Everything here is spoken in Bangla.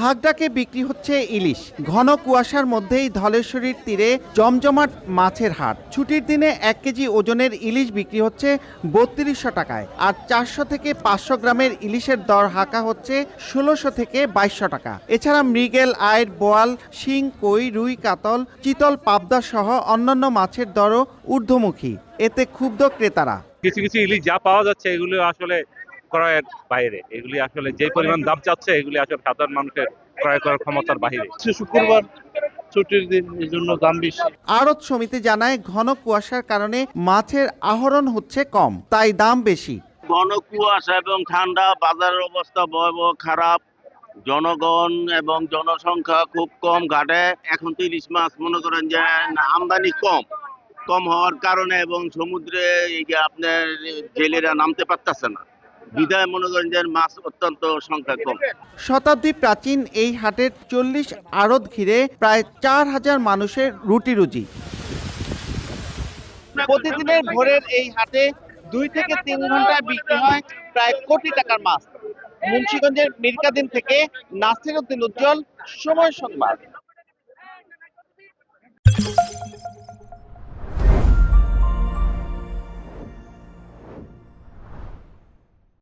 হাঁকডাকে বিক্রি হচ্ছে ইলিশ। ঘন কুয়াশার মধ্যেই ধলেশ্বরীর তীরে জমজমাট মাছের হাট। ছুটির দিনে 1 কেজি ওজনের ইলিশ বিক্রি হচ্ছে ৩২০০ টাকায়, আর 400 থেকে 500 গ্রামের ইলিশের দর হাঁকা হচ্ছে ১৬০০ থেকে ২২০০ টাকা। এছাড়া মৃগেল, আইড়, বোয়াল, শিং, কই, রুই, কাতল, চিতল, পাবদা সহ অন্যান্য মাছের দরও ঊর্ধ্বমুখী। এতে ক্ষুব্ধ ক্রেতারা। কিছু কিছু ইলিশ যা পাওয়া যাচ্ছে এগুলো আসলে ক্রয়ের বাইরে, এগুলি আসলে যে পরিমাণ দাম চাচ্ছে এগুলি আসলে সাধারণ মানুষের ক্রয় করার ক্ষমতার বাইরে। শুক্রবার ছুটির দিন, এই জন্য দাম বেশি। আড়ত সমিতি জানায়, ঘন কুয়াশার কারণে মাছের আহরণ হচ্ছে কম, তাই দাম বেশি। ঘন কুয়াশা এবং ঠান্ডা, বাজারের অবস্থা ভয়াবহ খারাপ, জনগণ এবং জনসংখ্যা খুব কম ঘাটে। এখন তো ইলিশ মাছ মনে করেন যে আমদানি কম হওয়ার কারণে এবং সমুদ্রে এই যে আপনার জেলেরা নামতে পারতেছে না, বিধায় মনে করেন যে মাছ অত্যন্ত সংখ্যা কম। শতাব্দী প্রাচীন এই হাটের 40 আড়ত ঘিরে প্রায় 4000 মানুষের রুটি রুজি। প্রতিদিনের ভোরের এই হাটে 2 থেকে 3 ঘন্টায় বিক্রি হয় প্রায় কোটি টাকার মাছ। মুন্সিগঞ্জের মিরকাদিম থেকে নাসির উদ্দিন উজ্জ্বল, সময় সংবাদ।